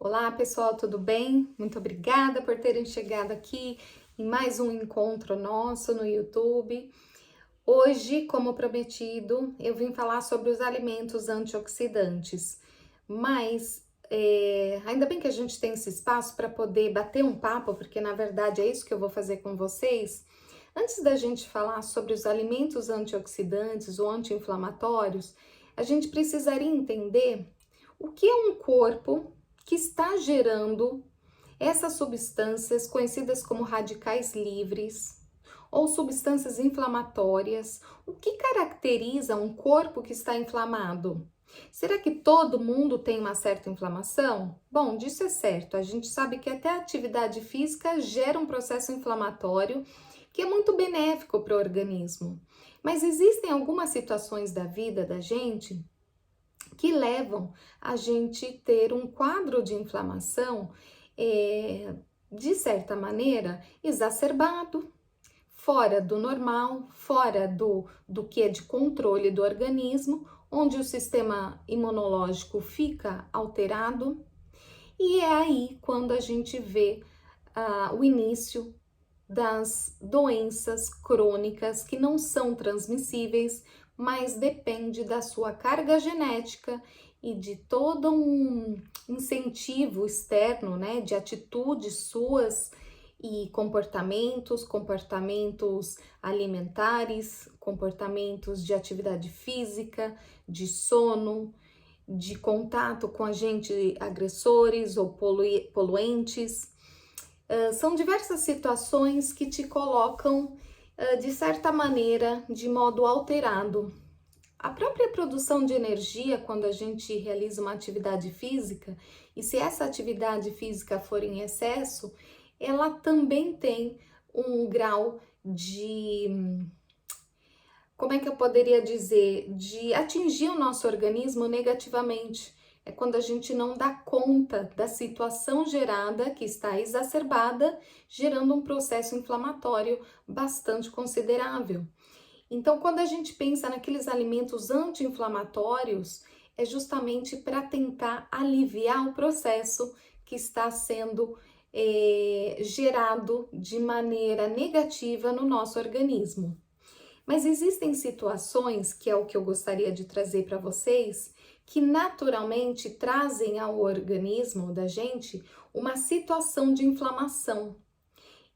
Olá, pessoal, tudo bem? Muito obrigada por terem chegado aqui em mais um encontro nosso no YouTube. Hoje, como prometido, eu vim falar sobre os alimentos antioxidantes, mas ainda bem que a gente tem esse espaço para poder bater um papo, porque na verdade é isso que eu vou fazer com vocês. Antes da gente falar sobre os alimentos antioxidantes ou anti-inflamatórios, a gente precisaria entender o que é um corpo que está gerando essas substâncias conhecidas como radicais livres ou substâncias inflamatórias. O que caracteriza um corpo que está inflamado? Será que todo mundo tem uma certa inflamação? Bom, disso é certo. A gente sabe que até a atividade física gera um processo inflamatório que é muito benéfico para o organismo. Mas existem algumas situações da vida da gente que levam a gente ter um quadro de inflamação, de certa maneira, exacerbado, fora do normal, fora do que é de controle do organismo, onde o sistema imunológico fica alterado, e é aí quando a gente vê o início das doenças crônicas que não são transmissíveis, mas depende da sua carga genética e de todo um incentivo externo, né, de atitudes suas e comportamentos alimentares, comportamentos de atividade física, de sono, de contato com agentes agressores ou poluentes. São diversas situações que te colocam, de certa maneira, de modo alterado. A própria produção de energia, quando a gente realiza uma atividade física, e se essa atividade física for em excesso, ela também tem um grau de, como é que eu poderia dizer, de atingir o nosso organismo negativamente. É quando a gente não dá conta da situação gerada, que está exacerbada, gerando um processo inflamatório bastante considerável. Então, quando a gente pensa naqueles alimentos anti-inflamatórios, é justamente para tentar aliviar o processo que está sendo gerado de maneira negativa no nosso organismo. Mas existem situações, que é o que eu gostaria de trazer para vocês, que naturalmente trazem ao organismo da gente uma situação de inflamação.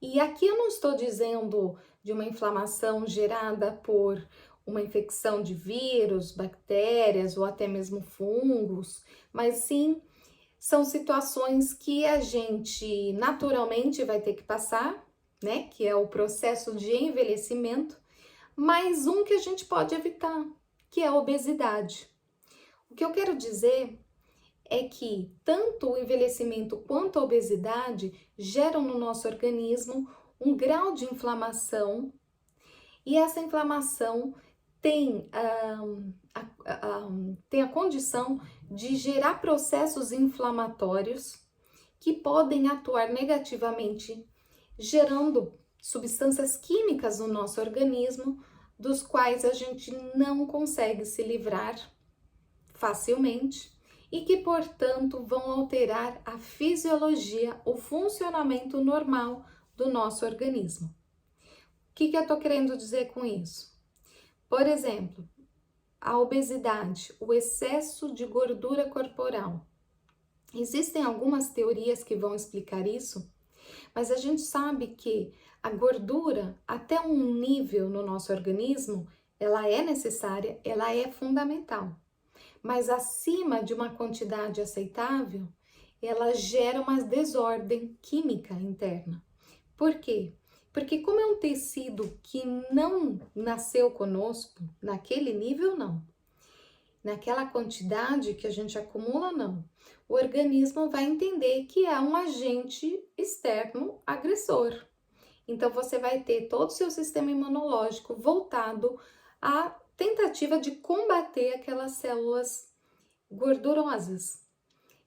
E aqui eu não estou dizendo de uma inflamação gerada por uma infecção de vírus, bactérias ou até mesmo fungos, mas sim são situações que a gente naturalmente vai ter que passar, né? Que é o processo de envelhecimento, mas um que a gente pode evitar, que é a obesidade. O que eu quero dizer é que tanto o envelhecimento quanto a obesidade geram no nosso organismo um grau de inflamação, e essa inflamação tem, tem a condição de gerar processos inflamatórios que podem atuar negativamente, gerando substâncias químicas no nosso organismo, dos quais a gente não consegue se livrar facilmente e que, portanto, vão alterar a fisiologia, o funcionamento normal do nosso organismo. O que eu estou querendo dizer com isso? Por exemplo, a obesidade, o excesso de gordura corporal. Existem algumas teorias que vão explicar isso, mas a gente sabe que a gordura, até um nível no nosso organismo, ela é necessária, ela é fundamental. Mas acima de uma quantidade aceitável, ela gera uma desordem química interna. Por quê? Porque como é um tecido que não nasceu conosco, naquele nível não, naquela quantidade que a gente acumula não, o organismo vai entender que é um agente externo agressor. Então você vai ter todo o seu sistema imunológico voltado à tentativa de combater aquelas células gordurosas.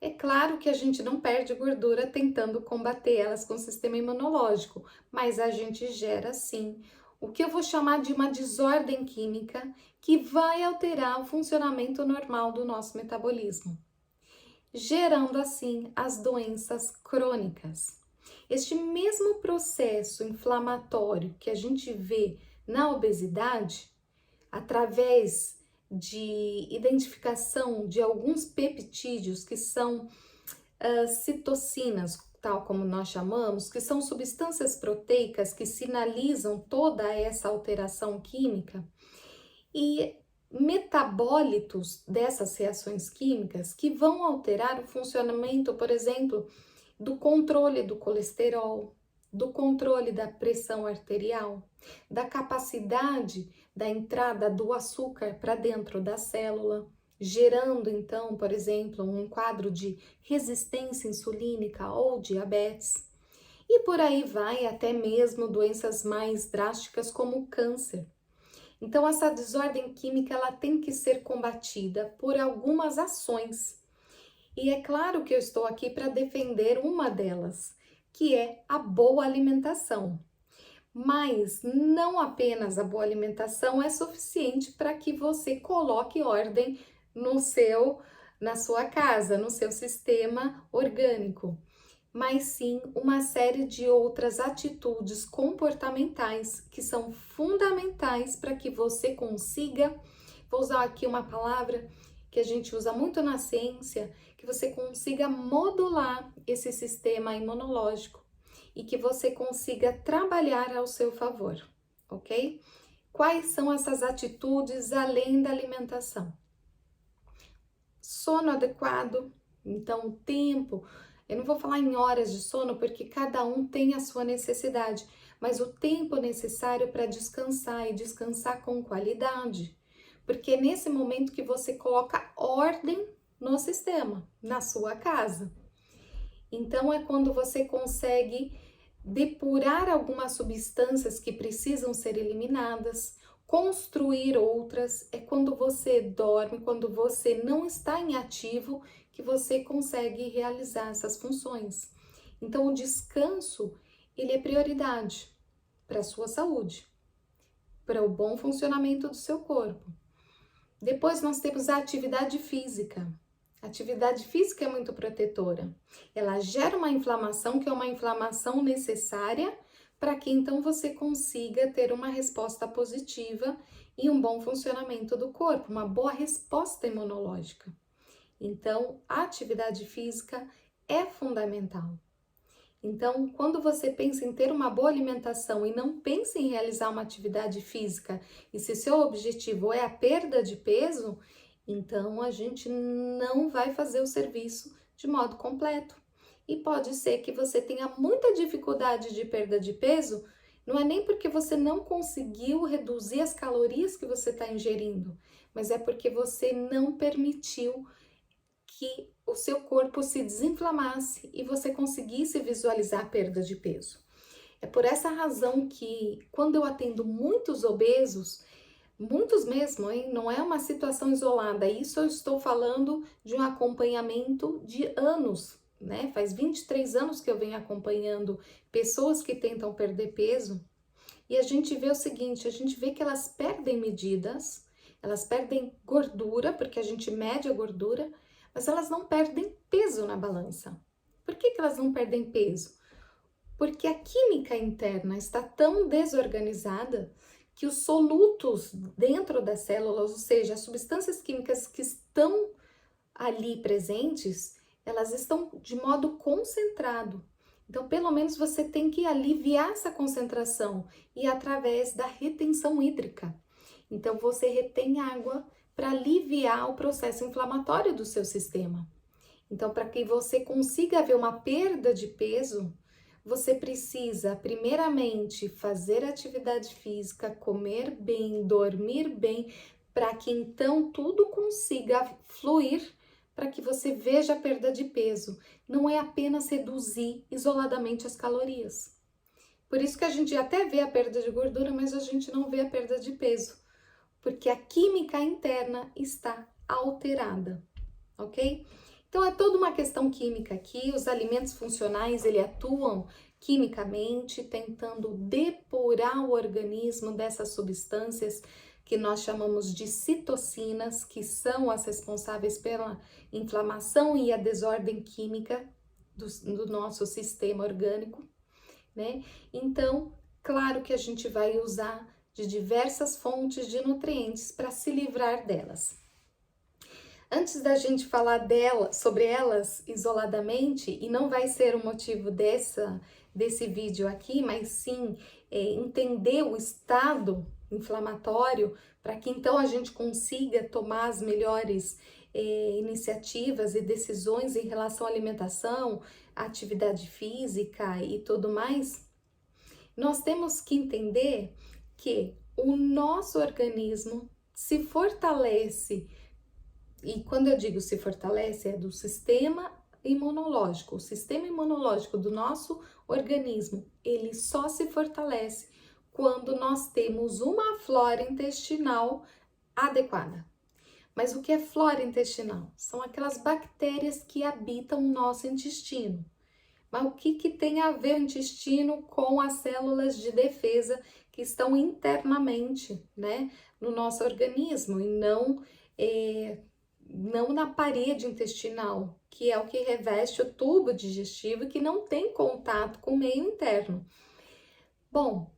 É claro que a gente não perde gordura tentando combater elas com o sistema imunológico, mas a gente gera sim o que eu vou chamar de uma desordem química que vai alterar o funcionamento normal do nosso metabolismo. gerando assim as doenças crônicas. Este mesmo processo inflamatório que a gente vê na obesidade, através de identificação de alguns peptídeos que são citocinas, tal como nós chamamos, que são substâncias proteicas que sinalizam toda essa alteração química, e metabólitos dessas reações químicas que vão alterar o funcionamento, por exemplo, do controle do colesterol, do controle da pressão arterial, da capacidade da entrada do açúcar para dentro da célula, gerando então, por exemplo, um quadro de resistência insulínica ou diabetes. E por aí vai, até mesmo doenças mais drásticas como o câncer. Então, essa desordem química ela tem que ser combatida por algumas ações. E é claro que eu estou aqui para defender uma delas, que é a boa alimentação. Mas não apenas a boa alimentação é suficiente para que você coloque ordem na sua casa, no seu sistema orgânico, mas sim uma série de outras atitudes comportamentais que são fundamentais para que você consiga, vou usar aqui uma palavra que a gente usa muito na ciência, que você consiga modular esse sistema imunológico e que você consiga trabalhar ao seu favor, ok? Quais são essas atitudes além da alimentação? Sono adequado, então o tempo, eu não vou falar em horas de sono porque cada um tem a sua necessidade, mas o tempo necessário para descansar e descansar com qualidade, porque é nesse momento que você coloca ordem no sistema, na sua casa. Então é quando você consegue depurar algumas substâncias que precisam ser eliminadas, construir outras. É quando você dorme, quando você não está em ativo, que você consegue realizar essas funções. Então o descanso, ele é prioridade para a sua saúde, para o bom funcionamento do seu corpo. Depois nós temos a atividade física. A atividade física é muito protetora. Ela gera uma inflamação, que é uma inflamação necessária para que então você consiga ter uma resposta positiva e um bom funcionamento do corpo, uma boa resposta imunológica. Então, a atividade física é fundamental. Então, quando você pensa em ter uma boa alimentação e não pensa em realizar uma atividade física, e se seu objetivo é a perda de peso, então a gente não vai fazer o serviço de modo completo. E pode ser que você tenha muita dificuldade de perda de peso, não é nem porque você não conseguiu reduzir as calorias que você está ingerindo, mas é porque você não permitiu que o seu corpo se desinflamasse e você conseguisse visualizar a perda de peso. É por essa razão que, quando eu atendo muitos obesos, muitos mesmo, hein? Não é uma situação isolada, isso eu estou falando de um acompanhamento de anos, né? Faz 23 anos que eu venho acompanhando pessoas que tentam perder peso e a gente vê o seguinte, a gente vê que elas perdem medidas, elas perdem gordura, porque a gente mede a gordura, mas elas não perdem peso na balança. Por que elas não perdem peso? Porque a química interna está tão desorganizada que os solutos dentro das células, ou seja, as substâncias químicas que estão ali presentes, elas estão de modo concentrado. Então, pelo menos você tem que aliviar essa concentração e através da retenção hídrica. Então, você retém água para aliviar o processo inflamatório do seu sistema. Então, para que você consiga haver uma perda de peso, você precisa, primeiramente, fazer atividade física, comer bem, dormir bem, para que então tudo consiga fluir para que você veja a perda de peso. Não é apenas reduzir isoladamente as calorias. Por isso que a gente até vê a perda de gordura, mas a gente não vê a perda de peso, porque a química interna está alterada, ok? Então, é toda uma questão química aqui, os alimentos funcionais, eles atuam quimicamente, tentando depurar o organismo dessas substâncias que nós chamamos de citocinas, que são as responsáveis pela inflamação e a desordem química do nosso sistema orgânico, né? Então, claro que a gente vai usar de diversas fontes de nutrientes para se livrar delas. Antes da gente falar sobre elas isoladamente, e não vai ser o motivo desse vídeo aqui, mas sim entender o estado inflamatório, para que então a gente consiga tomar as melhores iniciativas e decisões em relação à alimentação, atividade física e tudo mais, nós temos que entender que o nosso organismo se fortalece. E quando eu digo se fortalece, é do sistema imunológico. O sistema imunológico do nosso organismo, ele só se fortalece quando nós temos uma flora intestinal adequada. Mas o que é flora intestinal? São aquelas bactérias que habitam o nosso intestino. Mas o que tem a ver o intestino com as células de defesa que estão internamente, né, no nosso organismo e não na parede intestinal, que é o que reveste o tubo digestivo e que não tem contato com o meio interno. Bom,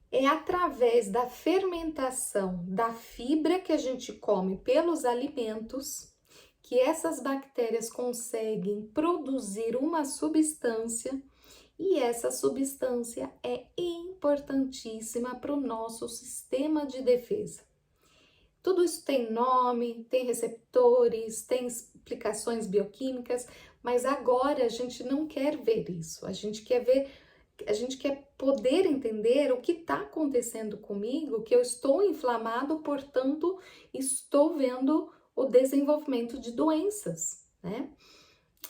é através da fermentação da fibra que a gente come pelos alimentos que essas bactérias conseguem produzir uma substância e essa substância é importantíssima para o nosso sistema de defesa. Tudo isso tem nome, tem receptores, tem explicações bioquímicas, mas agora a gente não quer ver isso. A gente quer poder entender o que está acontecendo comigo, que eu estou inflamado, portanto, estou vendo o desenvolvimento de doenças, né?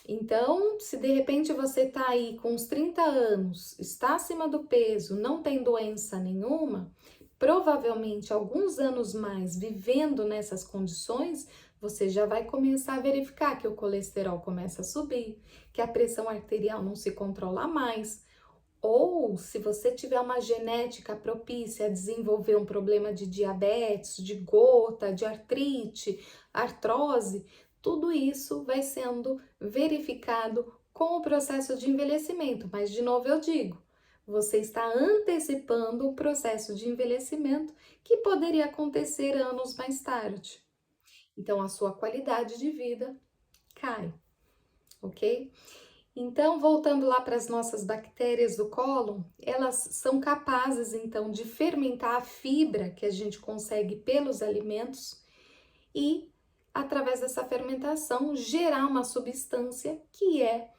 Então, se de repente você está aí com uns 30 anos, está acima do peso, não tem doença nenhuma, provavelmente alguns anos mais vivendo nessas condições, você já vai começar a verificar que o colesterol começa a subir, que a pressão arterial não se controla mais, ou se você tiver uma genética propícia a desenvolver um problema de diabetes, de gota, de artrite, artrose, tudo isso vai sendo verificado com o processo de envelhecimento. Mas, de novo, eu digo, você está antecipando o processo de envelhecimento que poderia acontecer anos mais tarde. Então, a sua qualidade de vida cai, ok? Então, voltando lá para as nossas bactérias do cólon, elas são capazes, então, de fermentar a fibra que a gente consegue pelos alimentos e, através dessa fermentação, gerar uma substância que é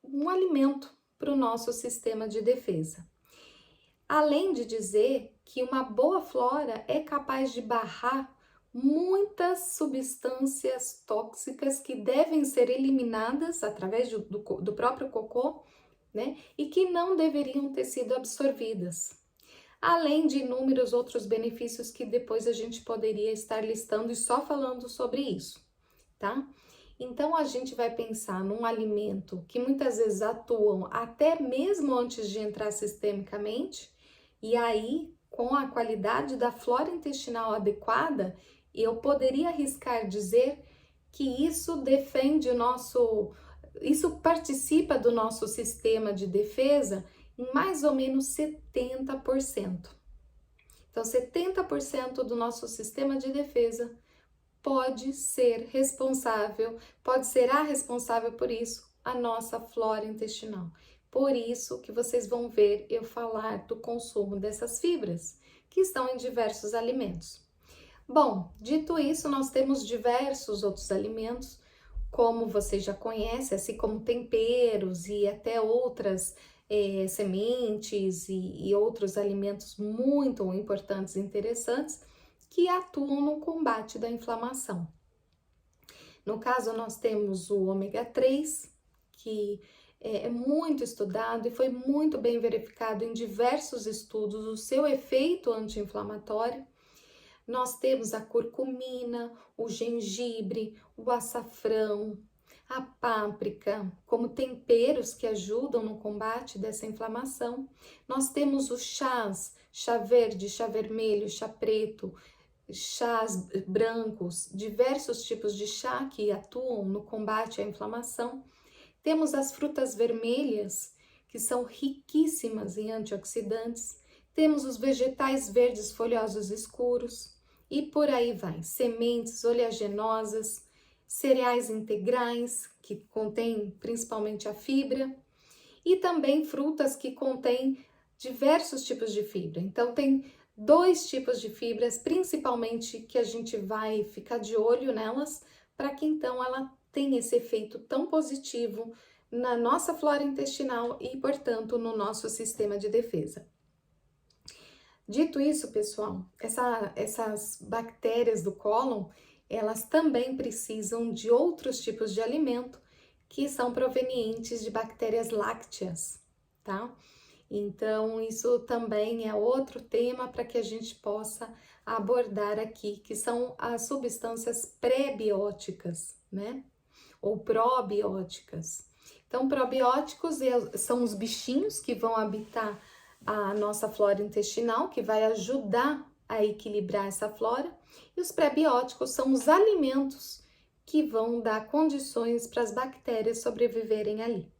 um alimento para o nosso sistema de defesa. Além de dizer que uma boa flora é capaz de barrar muitas substâncias tóxicas que devem ser eliminadas através do próprio cocô, né? E que não deveriam ter sido absorvidas. Além de inúmeros outros benefícios que depois a gente poderia estar listando e só falando sobre isso, tá? Então, a gente vai pensar num alimento que muitas vezes atuam até mesmo antes de entrar sistemicamente, e aí, com a qualidade da flora intestinal adequada, eu poderia arriscar dizer que isso isso participa do nosso sistema de defesa em mais ou menos 70%. Então, 70% do nosso sistema de defesa pode ser a responsável por isso, a nossa flora intestinal. Por isso que vocês vão ver eu falar do consumo dessas fibras, que estão em diversos alimentos. Bom, dito isso, nós temos diversos outros alimentos, como vocês já conhecem, assim como temperos e até outras sementes e outros alimentos muito importantes e interessantes, que atuam no combate da inflamação. No caso, nós temos o ômega 3, que é muito estudado e foi muito bem verificado em diversos estudos o seu efeito anti-inflamatório. Nós temos a curcumina, o gengibre, o açafrão, a páprica, como temperos que ajudam no combate dessa inflamação. Nós temos os chás chá verde, chá vermelho, chá preto, chás brancos, diversos tipos de chá que atuam no combate à inflamação. Temos as frutas vermelhas, que são riquíssimas em antioxidantes. Temos os vegetais verdes folhosos escuros e por aí vai. Sementes oleaginosas, cereais integrais, que contêm principalmente a fibra, e também frutas que contêm diversos tipos de fibra. Então, tem 2 tipos de fibras, principalmente, que a gente vai ficar de olho nelas, para que então ela tenha esse efeito tão positivo na nossa flora intestinal e, portanto, no nosso sistema de defesa. Dito isso, pessoal, essas bactérias do cólon, elas também precisam de outros tipos de alimento que são provenientes de bactérias lácteas, tá? Então, isso também é outro tema para que a gente possa abordar aqui, que são as substâncias pré-bióticas, né? Ou probióticas. Então, probióticos são os bichinhos que vão habitar a nossa flora intestinal, que vai ajudar a equilibrar essa flora, e os pré-bióticos são os alimentos que vão dar condições para as bactérias sobreviverem ali,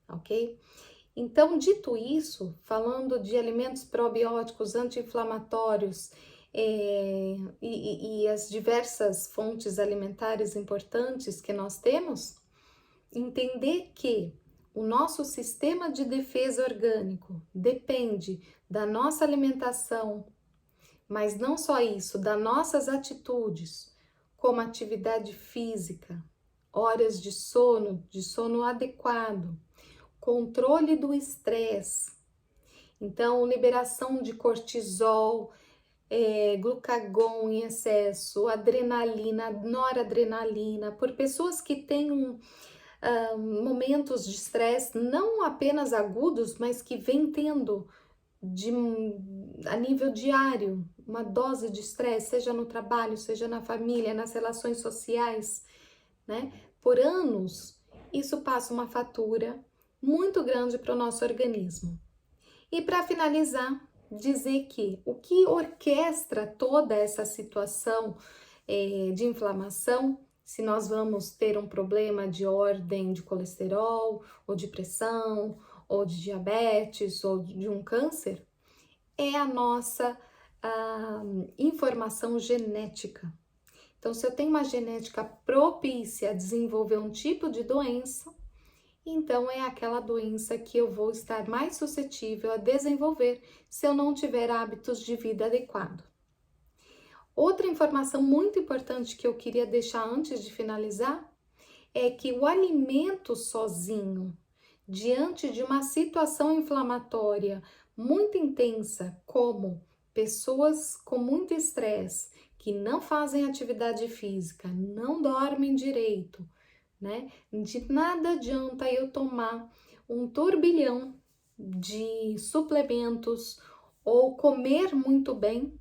ok? Então, dito isso, falando de alimentos probióticos, anti-inflamatórios e as diversas fontes alimentares importantes que nós temos, entender que o nosso sistema de defesa orgânico depende da nossa alimentação, mas não só isso, das nossas atitudes, como atividade física, horas de sono adequado, controle do estresse, então liberação de cortisol, glucagon em excesso, adrenalina, noradrenalina, por pessoas que têm momentos de estresse não apenas agudos, mas que vem tendo a nível diário uma dose de estresse, seja no trabalho, seja na família, nas relações sociais, né? Por anos, isso passa uma fatura muito grande para o nosso organismo. E para finalizar, dizer que o que orquestra toda essa situação de inflamação, se nós vamos ter um problema de ordem de colesterol, ou de pressão, ou de diabetes, ou de um câncer, é a nossa informação genética. Então, se eu tenho uma genética propícia a desenvolver um tipo de doença, então é aquela doença que eu vou estar mais suscetível a desenvolver se eu não tiver hábitos de vida adequados. Outra informação muito importante que eu queria deixar antes de finalizar é que o alimento sozinho, diante de uma situação inflamatória muito intensa, como pessoas com muito estresse, que não fazem atividade física, não dormem direito, né? De nada adianta eu tomar um turbilhão de suplementos ou comer muito bem,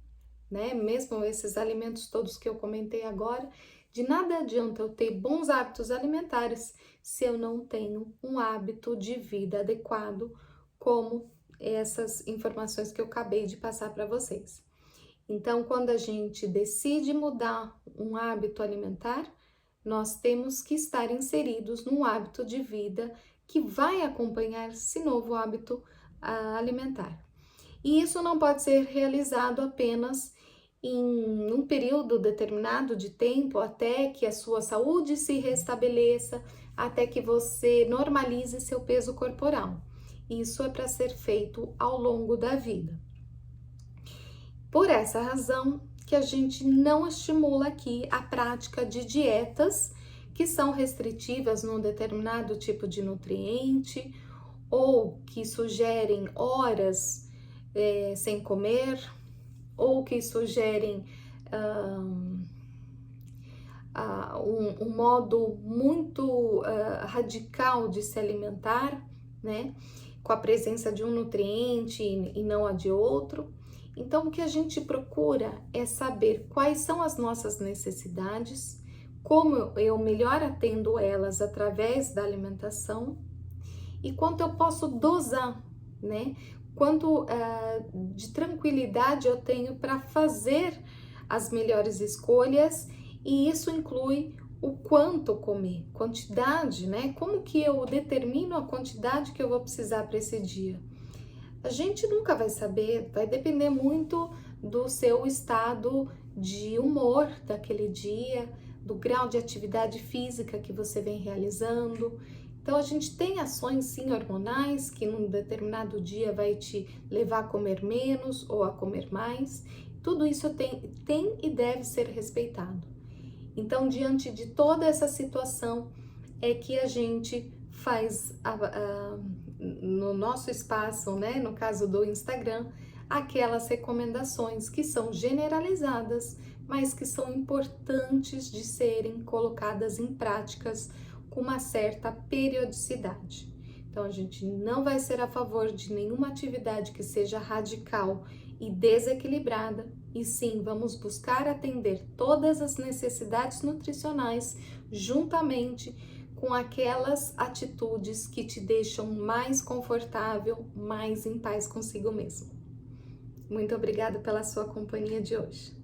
né? Mesmo esses alimentos todos que eu comentei agora, de nada adianta eu ter bons hábitos alimentares se eu não tenho um hábito de vida adequado, como essas informações que eu acabei de passar para vocês. Então, quando a gente decide mudar um hábito alimentar, nós temos que estar inseridos num hábito de vida que vai acompanhar esse novo hábito alimentar. E isso não pode ser realizado apenas em um período determinado de tempo, até que a sua saúde se restabeleça, até que você normalize seu peso corporal. Isso é para ser feito ao longo da vida. Por essa razão que a gente não estimula aqui a prática de dietas que são restritivas num determinado tipo de nutriente ou que sugerem horas sem comer ou que sugerem um modo muito radical de se alimentar, né? Com a presença de um nutriente e não a de outro. Então, o que a gente procura é saber quais são as nossas necessidades, como eu melhor atendo elas através da alimentação e quanto eu posso dosar, né? quanto de tranquilidade eu tenho para fazer as melhores escolhas, e isso inclui o quanto comer, quantidade, né? Como que eu determino a quantidade que eu vou precisar para esse dia? A gente nunca vai saber, vai depender muito do seu estado de humor daquele dia, do grau de atividade física que você vem realizando. Então, a gente tem ações sim hormonais que num determinado dia vai te levar a comer menos ou a comer mais. Tudo isso tem e deve ser respeitado. Então, diante de toda essa situação, é que a gente faz no nosso espaço, né, no caso do Instagram, aquelas recomendações que são generalizadas, mas que são importantes de serem colocadas em práticas com uma certa periodicidade. Então, a gente não vai ser a favor de nenhuma atividade que seja radical e desequilibrada, e sim, vamos buscar atender todas as necessidades nutricionais juntamente com aquelas atitudes que te deixam mais confortável, mais em paz consigo mesmo. Muito obrigada pela sua companhia de hoje.